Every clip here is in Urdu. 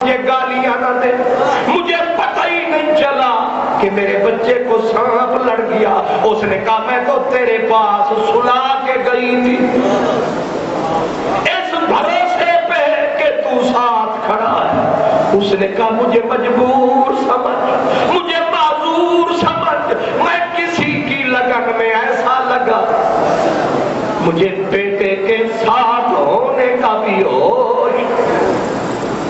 مجھے گالیاں نہ دے، مجھے پتہ ہی نہیں چلا کہ میرے بچے کو سانپ لڑ گیا۔ اس نے کہا میں تو تیرے پاس سلا کے گئی تھی، اس بھروسے پہ کہ تو ساتھ کھڑا ہے۔ اس نے کہا مجھے مجبور سمجھ، مجھے معذور سمجھ، میں کسی کی لگن میں ایسا لگا، مجھے بیٹے کے ساتھ ہونے کا بھی ہوش،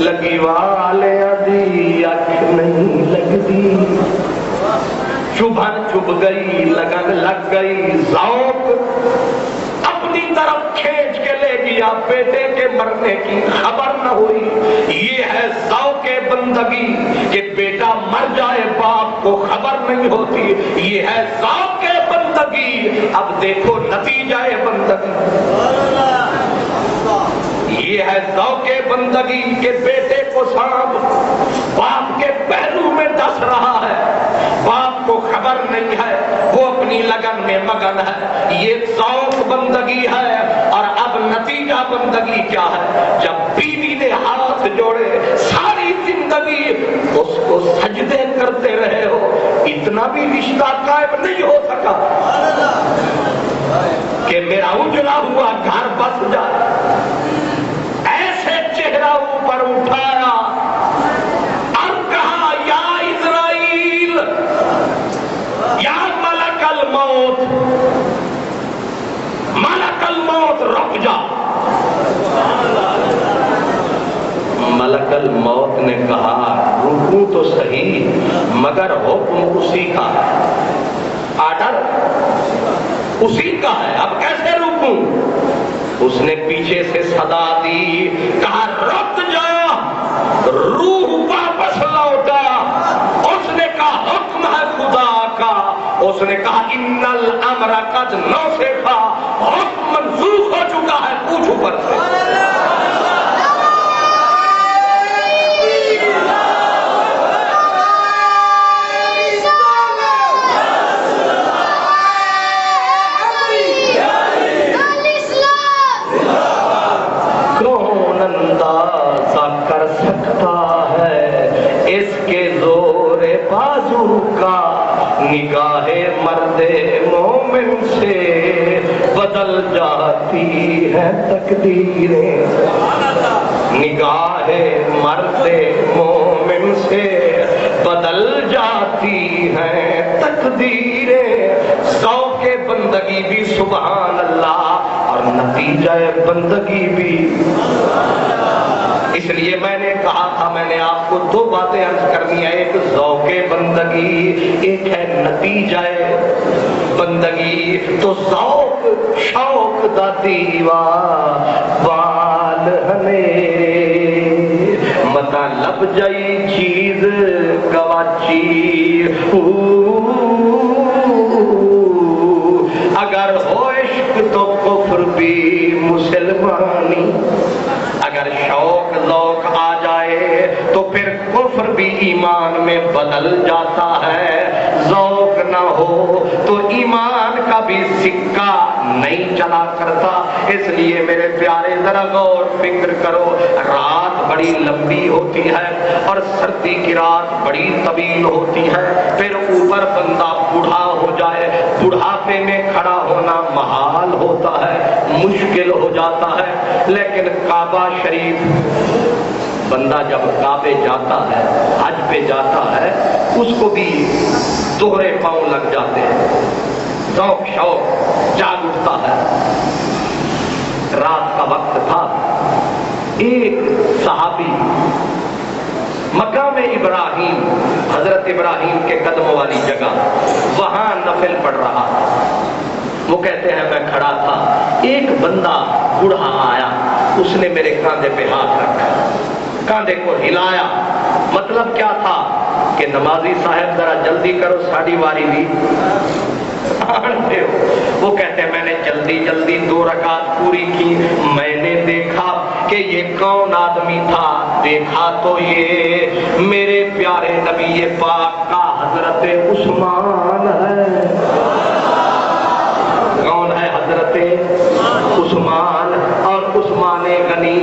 لگی والے ادھی اکھ نہیں لگتی، چبھن چبھ گئی، لگن لگ گئی، ذوق اپنی طرف کھینچ کے لے گیا، بیٹے کے مرنے کی خبر نہ ہوئی۔ یہ ہے ذوق بندگی کہ بیٹا مر جائے باپ کو خبر نہیں ہوتی، یہ ہے ذوق بندگی۔ اب دیکھو نتیجہ بندگی، یہ ہے ذوق بندگی کہ بیٹے کو سانپ باپ کے پہلو میں ڈس رہا ہے، باپ کو خبر نہیں ہے، وہ اپنی لگن میں مگن ہے، یہ ذوق بندگی ہے۔ اور اب نتیجہ بندگی کیا ہے؟ جب بیوی نے ہاتھ جوڑے ساری زندگی اس کو سجدے کرتے رہے ہو، اتنا بھی رشتہ قائم نہیں ہو سکا کہ میرا اجڑا ہوا گھر بس جائے، ایسے چہرہ اوپر اٹھایا اور کہا یا اسرائیل، یا ملک الموت، ملک الموت رک جا۔ ملک الموت نے کہا رکوں تو صحیح مگر حکم اسی کا ہے، آرڈر اسی کا ہے، اب کیسے رکوں؟ اس نے پیچھے سے صدا دی، کہا رک جا، روح واپس لوٹا۔ اس نے کہا حکم ہے خدا کا، اس نے کہا ان الامر قد نسخ، حکم منسوخ ہو چکا ہے، پوچھ اوپر سے۔ کر سکتا ہے اس کے زور بازو کا، نگاہ مرد مومن سے بدل جاتی ہے تقدیریں، نگاہ مرد مومن سے بدل جاتی ہیں تقدیریں۔ ذوق بندگی بھی سبحان اللہ اور نتیجہ بندگی بھی۔ اس لیے میں نے کہا تھا، میں نے آپ کو دو باتیں عرض کرنی ہے، ایک ذوق بندگی، ایک ہے نتیجہ بندگی۔ تو ذوق شوق دا دیوا بال ہنے، متا لب جائی چیز گواچی، اگر ہو عشق تو کفر بھی مسلمانی، اگر شوق ذوق آ جائے تو پھر کفر بھی ایمان میں بدل جاتا ہے، ذوق نہ ہو تو ایمان کا بھی سکہ نہیں چلا کرتا۔ اس لیے میرے پیارے ذرا غور فکر کرو، رات بڑی لمبی ہوتی ہے اور سردی کی رات بڑی طویل ہوتی ہے، پھر اوپر بندہ بوڑھا ہو جائے، بڑھاپے میں کھڑا ہونا محال ہوتا ہے، مشکل ہو جاتا ہے۔ لیکن کعبہ شریف، بندہ جب کعبے جاتا ہے، حج پہ جاتا ہے، اس کو بھی دوہرے پاؤں لگ جاتے ہیں، ذوق شوق جاگ اٹھتا ہے۔ رات کا وقت تھا، ایک صحابی مقام ابراہیم، حضرت ابراہیم کے قدموں والی جگہ، وہاں نفل پڑھ رہا تھا۔ وہ کہتے ہیں میں کھڑا تھا، ایک بندہ بوڑھا آیا، اس نے میرے کاندھے پہ ہاتھ رکھا، کاندھے کو ہلایا۔ مطلب کیا تھا کہ نمازی صاحب ذرا جلدی کرو، ساڑی واری بھی وہ کہتے ہیں میں نے جلدی جلدی 2 رکعت پوری کی، میں نے دیکھا کہ یہ کون آدمی تھا، دیکھا تو یہ میرے پیارے نبی پاک کا حضرت عثمان ہے۔ کون ہے؟ حضرت عثمان، اور عثمان غنی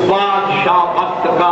بادشاہ وقت کا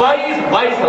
22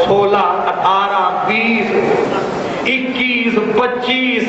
16, 18, 20, 21, 25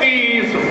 30।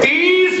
30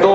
2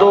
2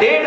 1.5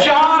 4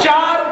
4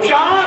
4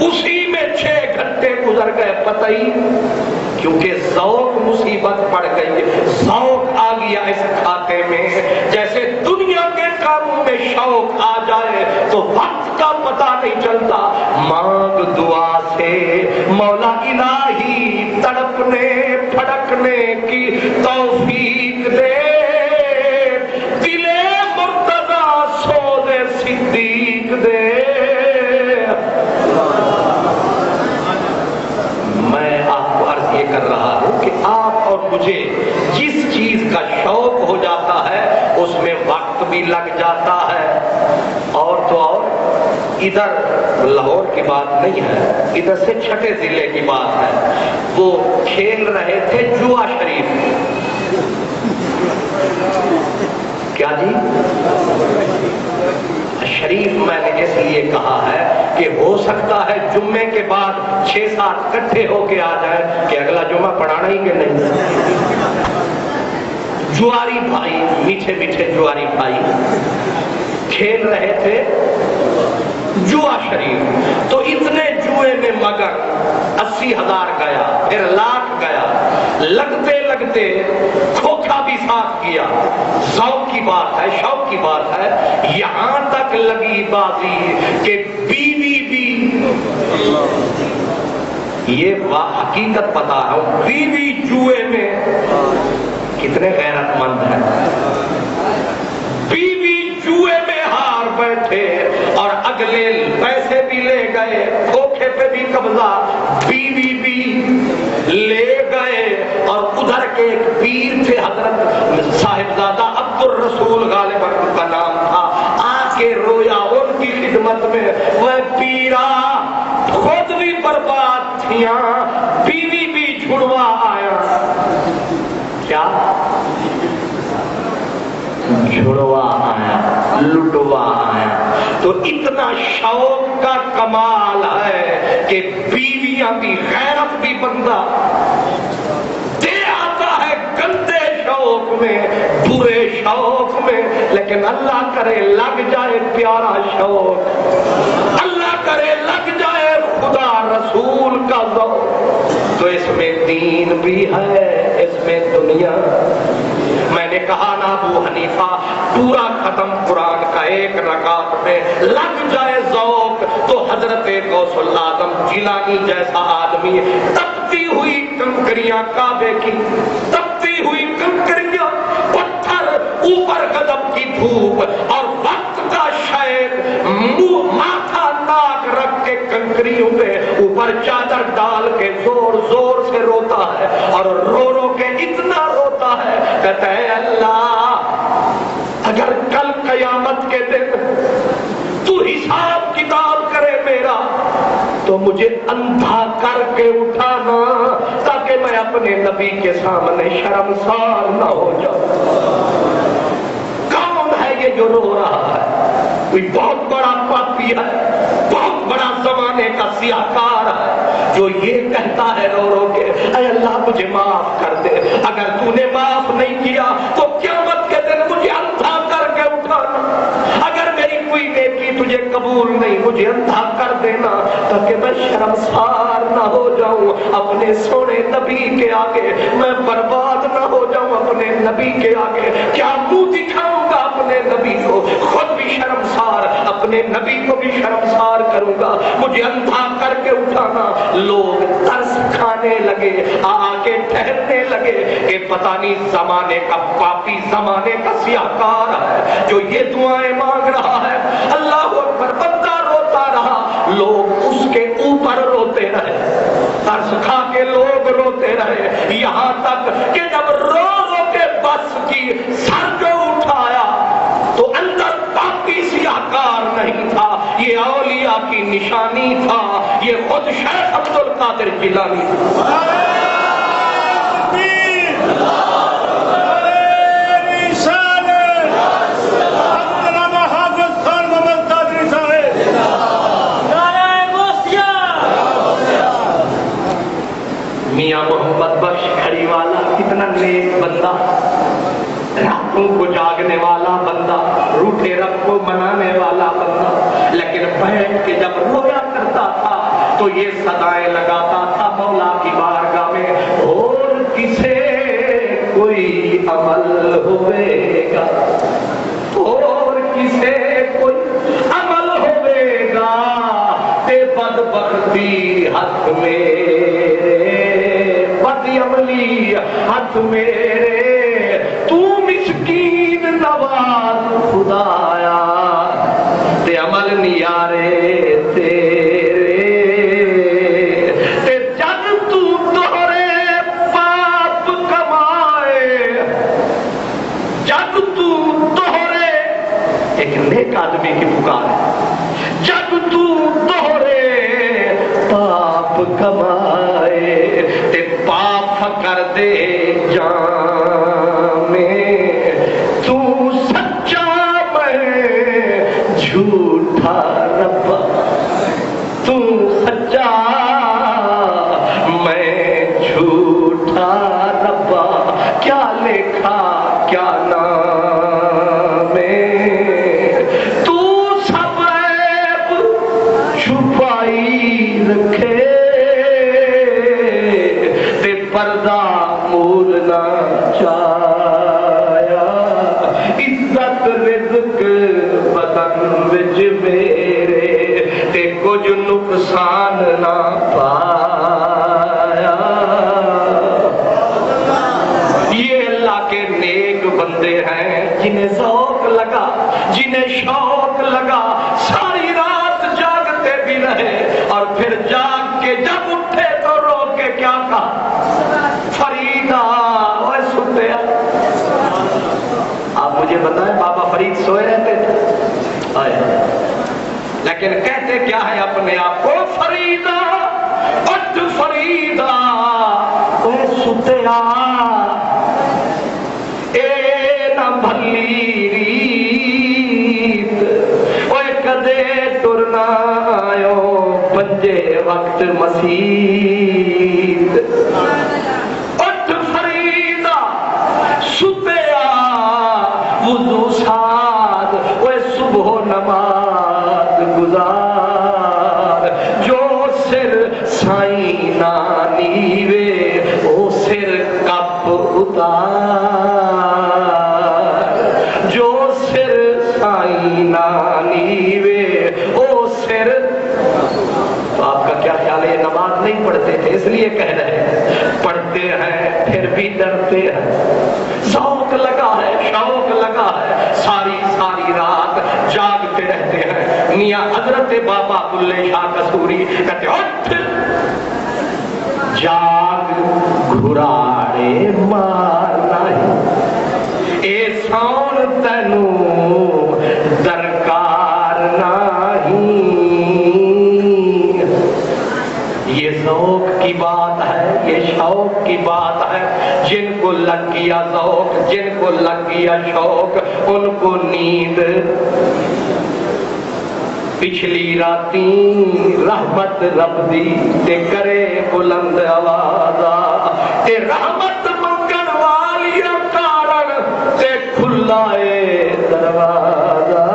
اسی میں 6 گھنٹے گزر گئے پتہ ہی، کیونکہ ذوق مصیبت پڑ گئی، ذوق آ گیا اس کھاتے میں۔ جیسے دنیا کے کاموں میں شوق آ جائے تو وقت کا پتہ نہیں چلتا۔ مانگ دعا سے مولا الہی تڑپنے پھڑکنے کی توفیق دے، دل مرتضی سود صدیق دے۔ میں آپ کو عرض یہ کر رہا ہوں کہ آپ اور مجھے جس چیز کا شوق ہو جاتا ہے اس میں وقت بھی لگ جاتا ہے۔ اور تو اور ادھر لاہور کی بات نہیں ہے، ادھر سے چھٹے ضلع کی بات ہے۔ وہ کھیل رہے تھے جوا شریف۔ کیا جی؟ شریف میں نے اس لیے کہا ہے کہ ہو سکتا ہے جمعے کے بعد 6-7 اکٹھے ہو کے آ جائیں کہ اگلا جمعہ پڑھانا ہی کہ نہیں۔ جواری بھائی، میٹھے میٹھے جواری بھائی کھیل رہے تھے جوا شریف، تو اتنے جوئے میں مگر 80,000 گیا، پھر 1,00,000 گیا، لگتے لگتے کھوکھا بھی ساتھ کیا۔ ذوق کی بات ہے، شوق کی بات ہے، یہاں تک لگی بازی کہ بیوی بھی، یہ حقیقت بتا رہا ہوں، بیوی جوئے میں کتنے غیرت مند ہیں، بیوی جوئے میں ہار بیٹھے اور اگلے پیسے بھی لے گئے، کھوکھے پہ بھی قبضہ، بیوی بھی لے گئے۔ اور ادھر کے ایک پیر تھے حضرت صاحبزادہ عبد الرسول غالب ان کا نام تھا، آ کے رویا ان کی خدمت میں، وہ پیرا خود بھی برباد تھیاں، بیوی بھی چھڑوا آیا۔ کیا چھڑوا آیا، لٹوا آیا۔ تو اتنا شوق کا کمال ہے کہ بیویاں بھی، غیرت بھی بندہ دے آتا ہے گندے شوق میں، برے شوق میں، لیکن اللہ کرے لگ جائے پیارا شوق، اللہ کرے لگ جائے خدا رسول کا ذوق، تو اس میں دین بھی ہے، اس میں دنیا۔ میں نے کہا نا ابو حنیفہ پورا ختم قرآن کا 1 رکعت میں لگ جائے ذوق تو حضرت غوث العظم جیلانی جیسا آدمی، تپتی ہوئی کنکریاں کعبے کی، تپتی ہوئی کنکریاں، پتھر، اوپر غضب کی دھوپ، اور وقت کا شیخ ماتھا ناک رکھ کے کنکریوں پہ اوپر چادر ڈال کے زور زور سے روتا ہے، اور رو رو کے اتنا روتا ہے، کہتا ہے اللہ اگر کل قیامت کے دن تو حساب کتاب کرے میرا تو مجھے اندھا کر کے اٹھانا تاکہ میں اپنے نبی کے سامنے شرمسار نہ ہو جاؤں۔ کون ہے یہ جو رو رہا ہے؟ کوئی بہت بڑا پاپی ہے، بہت بڑا زمانے کا سیاہکار ہے جو یہ کہتا ہے رو رو کے اے اللہ مجھے معاف کر دے، اگر تو نے معاف نہیں کیا تو قیامت کے دن مجھے اندھا کر کے اٹھانا، اگر میری کوئی نیکی تجھے قبول نہیں مجھے اندھا کر دینا تاکہ میں شرمسار نہ ہو جاؤں اپنے سونے نبی کے آگے، میں برباد نہ ہو جاؤں اپنے نبی کے آگے، کیا منہ دکھاؤں گا اپنے نبی کو، خود بھی شرمسار، اپنے نبی کو بھی شرمسار کروں گا، مجھے اندھا کر کے اٹھانا۔ لوگ ترس کھانے لگے، آ کے ٹھہرنے لگے کہ پتہ نہیں زمانے کا پاپی، زمانے کا سیاہکار ہے جو یہ دعائیں مانگ رہا ہے۔ اللہ اکبر، بندہ روتا رہا، لوگ اس کے اوپر روتے رہے، ترس کھا کے لوگ روتے رہے، یہاں تک کہ جب رو رو کے بس کی سر جو اٹھایا تو اندر پاپی سیاہکار نہیں تھا، یہ اولیاء کی نشانی تھا، یہ خود شیخ عبد القادر جیلانی تھا۔ میاں محمد بخش کھڑی والا کتنا نیک بندہ، راتوں کو جاگنے والا بندہ، روٹھے رب کو منانے والا بندہ، لیکن بیٹھ کے جب رویا کرتا تھا تو یہ صدائیں لگاتا تھا مولا کی بارگاہ میں، اور کسے کوئی عمل ہوئے گا، اور کسے کوئی عمل ہوئے گا، تے بدبختی ہاتھ میرے، بد عملی ہاتھ میرے، تو مسکین نواز خدایا، تے عمل نیارے تیرے، تے جگ تو دوہرے پاپ کمائے، جگ تو دوہرے، ایک نیک آدمی کی پکار ہے، جگ تو دوہرے پاپ کمائے، تے پاپ کر دے جان میں، تو سچا میں جھوٹا رب، تو سچا میں جھوٹا رب، کیا لکھا کیا نام ہے، تو سب عیب چھپائی رکھے، تے پردہ مولنا چاہیا، عزت رزق بدن وچ میرے، تے کچھ نقصان نہ پایا۔ یہ اللہ کے نیک بندے ہیں جنہیں ذوق لگا، جنہیں شوق لگا، ساری رات جاگتے بھی رہے، اور پھر جاگ کے جب اٹھے تو رو کے کیا کہا، فریدا اوے سنیا۔ آپ مجھے بتائیں بابا فرید سوئے رہتے تھے لیکن کہتے کیا ہے اپنے آپ کو، فریدا اٹھ فریدا اوے ستیا، اے نہ بھلی ریت، اوے کدے ٹرنا آیو پنجے وقت مسیت، اٹھ فریدا ستیا وضو ساد، اوے صبح نماز گزار، جو سر سائیں نانی وے او سر کپ اتار، جو سر سائیں نانی وے او سر۔ تو آپ کا کیا خیال ہے، یہ نماز نہیں پڑھتے تھے اس لیے کہہ رہے ہیں، پڑھتے ہیں پھر بھی ڈرتے ہیں، ذوق لگا ہے، شوق لگا ہے، ساری ساری رات جاگتے رہتے ہیں۔ میاں حضرت بابا بلے شاہ قصوری کہتے اٹھ جاگ گھراڑے مارنا ہی، اے سون تینوں درکار نہیں۔ یہ ذوق کی بات ہے، یہ شوق کی بات ہے، جن کو لگ گیا ذوق، جن کو لگ گیا شوق، ان کو نیند پچھلی راتی رحمت رب دی تے کرے بلند آوازا، تے رحمت منگن والی کارن تے کھلا اے دروازہ۔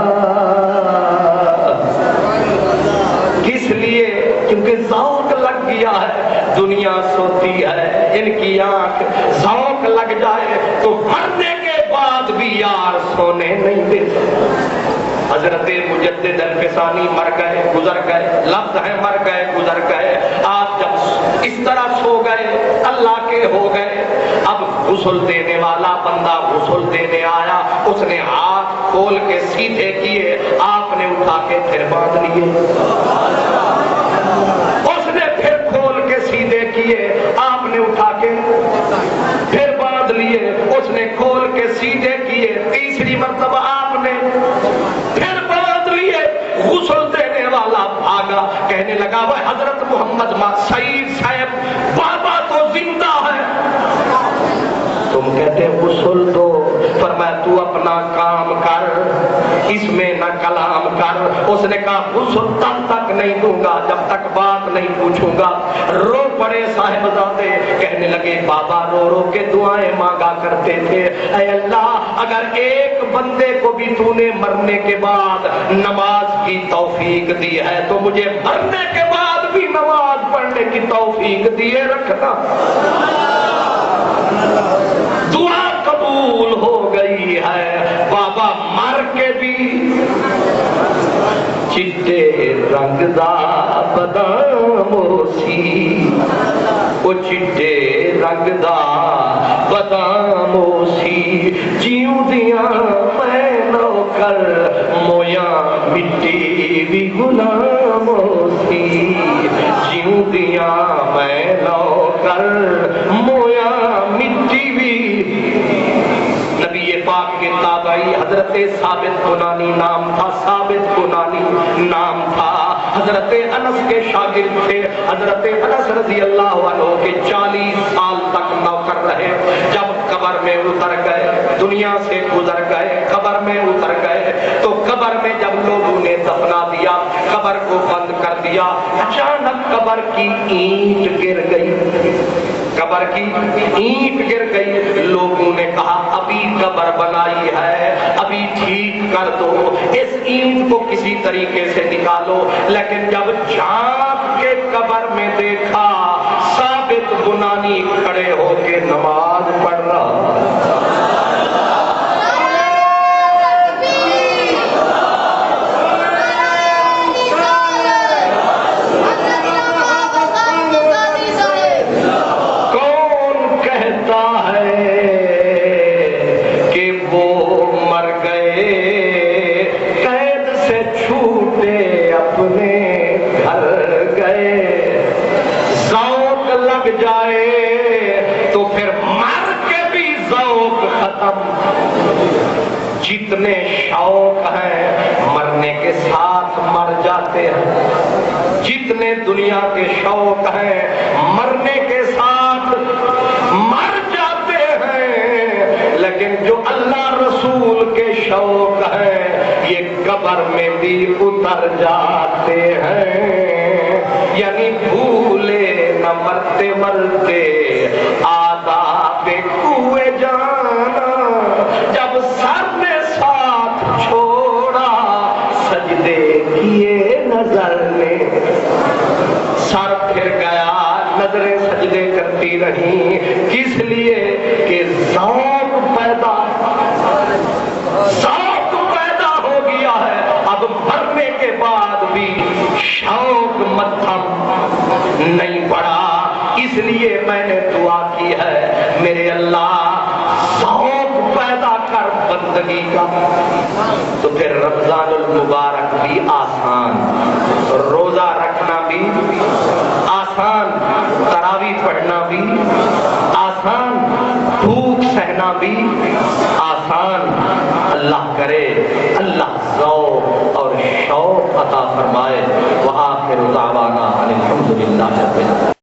کس لیے؟ کیونکہ ذوق لگ گیا ہے، دنیا سوتی ہے، ان کی آنکھ ذوق لگ جائے تو مرنے کے بعد بھی یار سونے نہیں دیتا۔ حضرت مجدد الفسانی مر گئے گزر گئے، لفظ ہے مر گئے گزر گئے، آپ جب اس طرح سو گئے اللہ کے ہو گئے، اب غسل دینے والا بندہ غسل دینے آیا، اس نے ہاتھ کھول کے سیدھے کیے، آپ نے اٹھا کے پھر باندھ لیے، اس نے پھر کھول کے سیدھے کیے، آپ نے اٹھا کے پھر باندھ لیے، اس نے کھول کے سیدھے کیے، تیسری مرتبہ آپ نے پھر باندھ لیے۔ غسل دینے والا بھاگا، کہنے لگا وہ حضرت محمد سعید صاحب بابا تو زندہ ہے، تم کہتے غسل دو، فرمایا تو اپنا کام کر، اس میں نہ کلام کر۔ اس نے کہا غسل تب تک نہیں دوں گا جب تک بات نہیں پوچھوں گا۔ رو پڑے صاحبزادے، کہنے لگے بابا رو رو کے دعائیں مانگا کرتے تھے، اے اللہ اگر ایک بندے کو بھی تو نے مرنے کے بعد نماز کی توفیق دی ہے تو مجھے مرنے کے بعد بھی نماز پڑھنے کی توفیق دیے رکھنا۔ دعا قبول ہو گئی ہے۔ بابا مر کے بھی چٹے رنگ دا بادام سی، وہ چٹے رنگ دا بادام سی، جیوں دیاں میں نوکر مویا مٹی بھی غلام سی، جیوں دیاں میں نوکر مویا مٹی بھی۔ نبی پاک کے تابعی حضرت ثابت بنانی نام تھا، ثابت بنانی نام تھا، حضرت انس کے شاگرد تھے۔ حضرت انس رضی اللہ عنہ کے 40 سال تک نوکر رہے۔ جب قبر میں اتر گئے، دنیا سے گزر گئے، قبر میں اتر گئے تو قبر میں جب لوگوں نے دفنا دیا، قبر کو بند کر دیا، اچانک قبر کی اینٹ گر گئی، قبر کی اینٹ گر گئی۔ لوگوں نے کہا ابھی قبر بنائی ہے، ابھی ٹھیک کر دو، اس اینٹ کو کسی طریقے سے نکالو۔ لیکن جب جھانک کے قبر میں دیکھا، ثابت بنانی کھڑے ہو کے نماز پڑھ رہا۔ جتنے شوق ہیں مرنے کے ساتھ مر جاتے ہیں، جتنے دنیا کے شوق ہیں مرنے کے ساتھ مر جاتے ہیں، لیکن جو اللہ رسول کے شوق ہیں یہ قبر میں بھی اتر جاتے ہیں۔ یعنی بھولے نہ مرتے مرتے آداب کوئے جانا، جب سر نے ساتھ چھوڑا سجدے کیے نظر نے، سر پھر گیا نظریں سجدے کرتی رہی، کس لیے کہ ذوق پیدا ہو گیا ہے۔ اب مرنے کے بعد بھی شوق متھم نہیں پڑا، اس لیے میں نے دعا کی ہے میرے اللہ ذوق پیدا کر بندگی کا۔ تو پھر رمضان المبارک بھی آسان، روزہ رکھنا بھی آسان، تراویح پڑھنا بھی آسان، بھوک سہنا بھی آسان۔ اللہ کرے اللہ ذوق اور شوق عطا فرمائے۔ وآخر دعوانا الحمدللہ رب العالمین۔